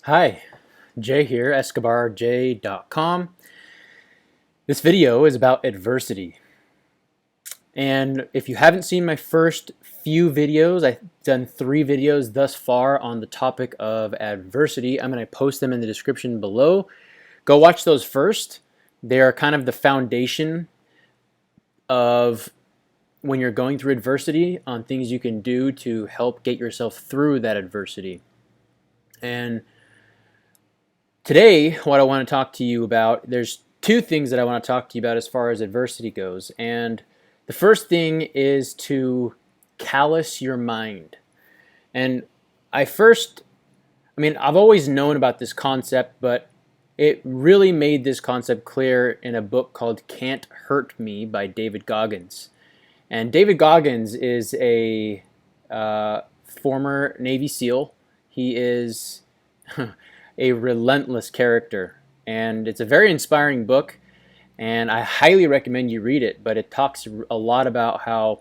Hi, Jay here, EscobarJ.com. This video is about adversity. And if you haven't seen my first few videos, I've done 3 videos thus far on the topic of adversity. I'm going to post them in the description below. Go watch those first. They are kind of the foundation of when you're going through adversity on things you can do to help get yourself through that adversity. And today, what I want to talk to you about, there's 2 things that I want to talk to you about as far as adversity goes. And the first thing is to callous your mind. And I've always known about this concept, but it really made this concept clear in a book called Can't Hurt Me by David Goggins. And David Goggins is a former Navy SEAL. He is a relentless character, and it's a very inspiring book, and I highly recommend you read it. But it talks a lot about how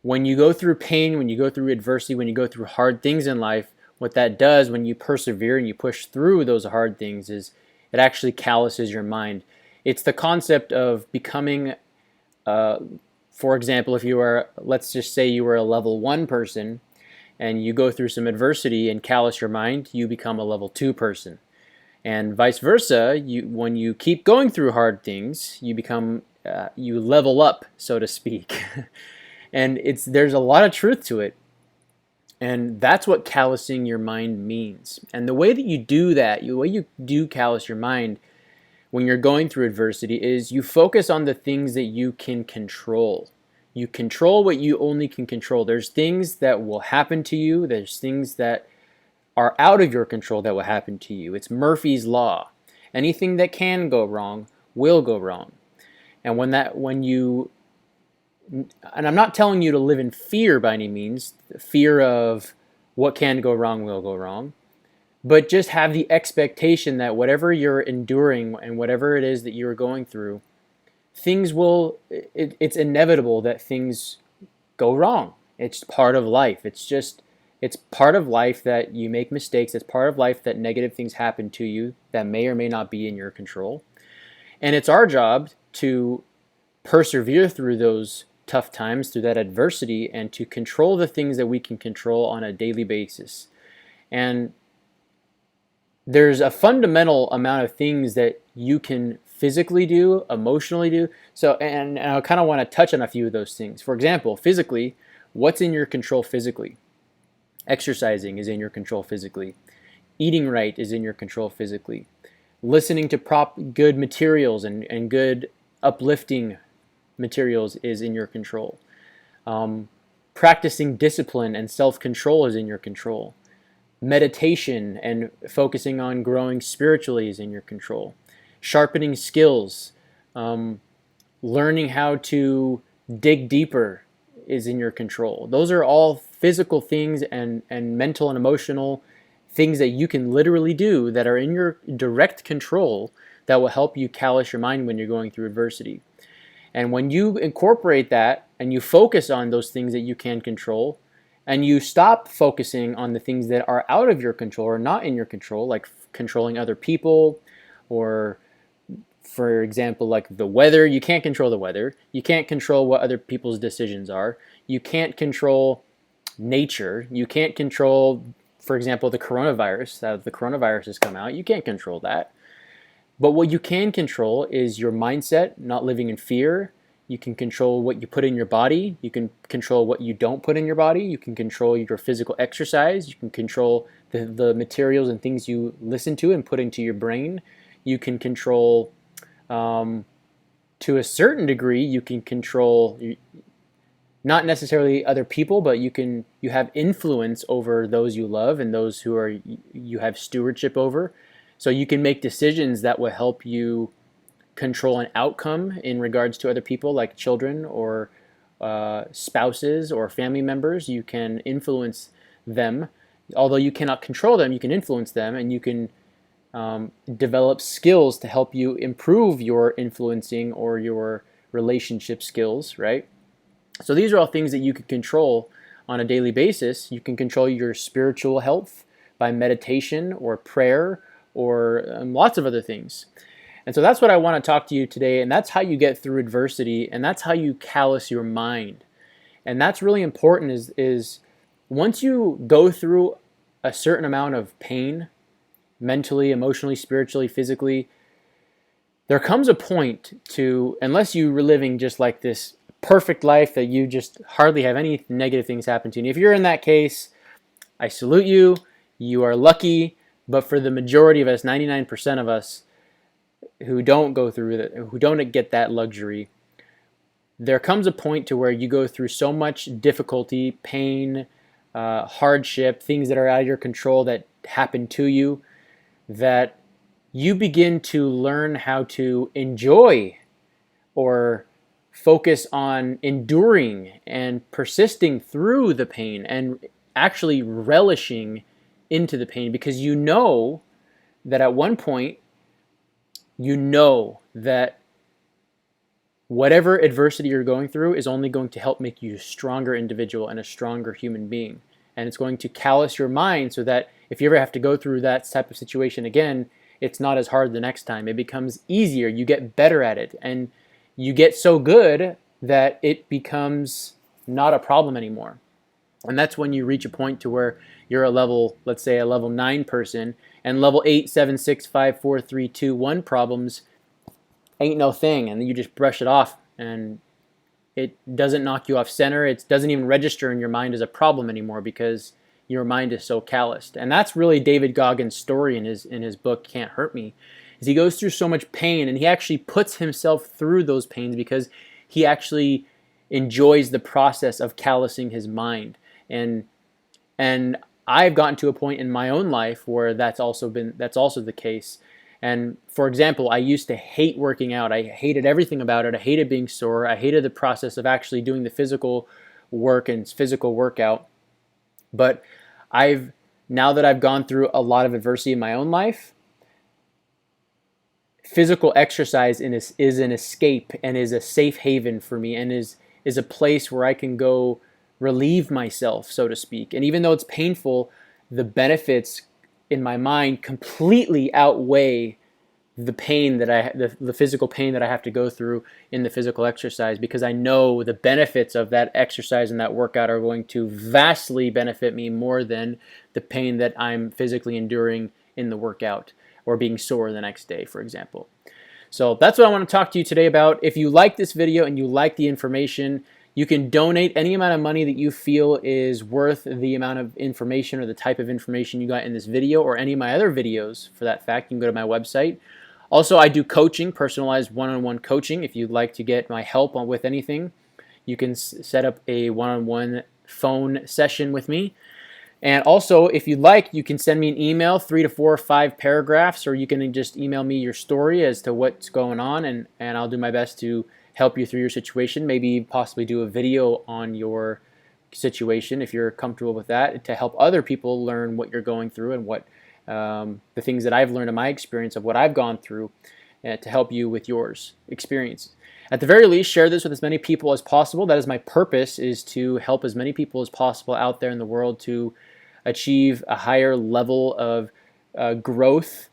when you go through pain, when you go through adversity, when you go through hard things in life, what that does when you persevere and you push through those hard things is it actually calluses your mind. It's the concept of becoming, for example, if you are, let's just say you were a level 1 person, and you go through some adversity and callous your mind, you become a level 2 person. And vice versa, when you keep going through hard things, you become, you level up, so to speak. And there's a lot of truth to it. And that's what callousing your mind means. And the way that you do that, the way you do callous your mind when you're going through adversity is you focus on the things that you can control. You control what you only can control. There's things that will happen to you. There's things that are out of your control that will happen to you. It's Murphy's Law. Anything that can go wrong will go wrong. And and I'm not telling you to live in fear by any means, fear of what can go wrong will go wrong, but just have the expectation that whatever you're enduring and whatever it is that you're going through, it's inevitable that things go wrong. It's part of life. It's part of life that you make mistakes. It's part of life that negative things happen to you that may or may not be in your control. And it's our job to persevere through those tough times, through that adversity, and to control the things that we can control on a daily basis. And there's a fundamental amount of things that you can physically do, emotionally do. So, and I kind of want to touch on a few of those things. For example, physically, what's in your control physically? Exercising is in your control physically. Eating right is in your control physically. Listening to good materials and good uplifting materials is in your control. Practicing discipline and self-control is in your control. Meditation and focusing on growing spiritually is in your control. Sharpening skills, learning how to dig deeper is in your control. Those are all physical things and mental and emotional things that you can literally do that are in your direct control that will help you callous your mind when you're going through adversity. And when you incorporate that and you focus on those things that you can control, and you stop focusing on the things that are out of your control or not in your control, like controlling other people, or for example, like the weather. You can't control the weather. You can't control what other people's decisions are. You can't control nature. You can't control, for example, the coronavirus. The coronavirus has come out. You can't control that. But what you can control is your mindset, not living in fear. You can control what you put in your body. You can control what you don't put in your body. You can control your physical exercise. You can control the materials and things you listen to and put into your brain. You can control, to a certain degree, you can control not necessarily other people, but you have influence over those you love and those you have stewardship over. So you can make decisions that will help you control an outcome in regards to other people, like children or spouses or family members. You can influence them. Although you cannot control them, you can influence them, and you can develop skills to help you improve your influencing or your relationship skills, right? So these are all things that you can control on a daily basis. You can control your spiritual health by meditation or prayer or lots of other things. And so that's what I want to talk to you today, and that's how you get through adversity, and that's how you callous your mind. And that's really important is once you go through a certain amount of pain, mentally, emotionally, spiritually, physically, there comes a point to, unless you were living just like this perfect life that you just hardly have any negative things happen to you. And if you're in that case, I salute you. You are lucky. But for the majority of us, 99% of us who don't go through that, who don't get that luxury, there comes a point to where you go through so much difficulty, pain, hardship, things that are out of your control that happen to you, that you begin to learn how to enjoy or focus on enduring and persisting through the pain and actually relishing into the pain, because you know that at one point, you know that whatever adversity you're going through is only going to help make you a stronger individual and a stronger human being. And it's going to callous your mind so that if you ever have to go through that type of situation again, it's not as hard the next time. It becomes easier. You get better at it. And you get so good that it becomes not a problem anymore. And that's when you reach a point to where you're a level, let's say a level 9 person, and level 8, 7, 6, 5, 4, 3, 2, 1 problems ain't no thing, and then you just brush it off, and it doesn't knock you off center. It doesn't even register in your mind as a problem anymore because your mind is so calloused. And that's really David Goggins' story in his book Can't Hurt Me, is he goes through so much pain, and he actually puts himself through those pains because he actually enjoys the process of callousing his mind. And I've gotten to a point in my own life where that's also the case. And for example, I used to hate working out. I hated everything about it. I hated being sore. I hated the process of actually doing the physical work and physical workout. But now that I've gone through a lot of adversity in my own life, physical exercise is an escape and is a safe haven for me, and is a place where I can go relieve myself, so to speak. And even though it's painful, the benefits in my mind completely outweigh the pain that the physical pain that I have to go through in the physical exercise, because I know the benefits of that exercise and that workout are going to vastly benefit me more than the pain that I'm physically enduring in the workout or being sore the next day, for example. So that's what I want to talk to you today about. If you like this video and you like the information, you can donate any amount of money that you feel is worth the amount of information or the type of information you got in this video, or any of my other videos for that fact. You can go to my website. Also, I do coaching, personalized one-on-one coaching. If you'd like to get my help with anything, you can set up a one-on-one phone session with me. And also, if you'd like, you can send me an email, 3 to 4 or 5 paragraphs, or you can just email me your story as to what's going on, and I'll do my best to help you through your situation, maybe possibly do a video on your situation if you're comfortable with that, to help other people learn what you're going through and what the things that I've learned in my experience of what I've gone through, to help you with yours experience. At the very least, share this with as many people as possible. That is my purpose, is to help as many people as possible out there in the world to achieve a higher level of growth,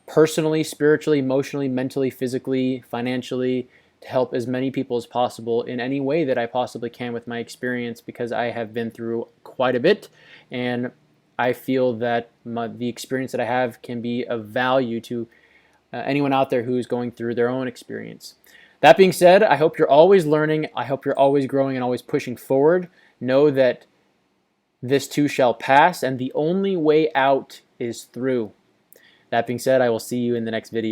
personally, spiritually, emotionally, mentally, physically, financially, to help as many people as possible in any way that I possibly can with my experience, because I have been through quite a bit, and I feel that the experience that I have can be of value to anyone out there who's going through their own experience. That being said, I hope you're always learning. I hope you're always growing and always pushing forward. Know that this too shall pass, and the only way out is through. That being said, I will see you in the next video.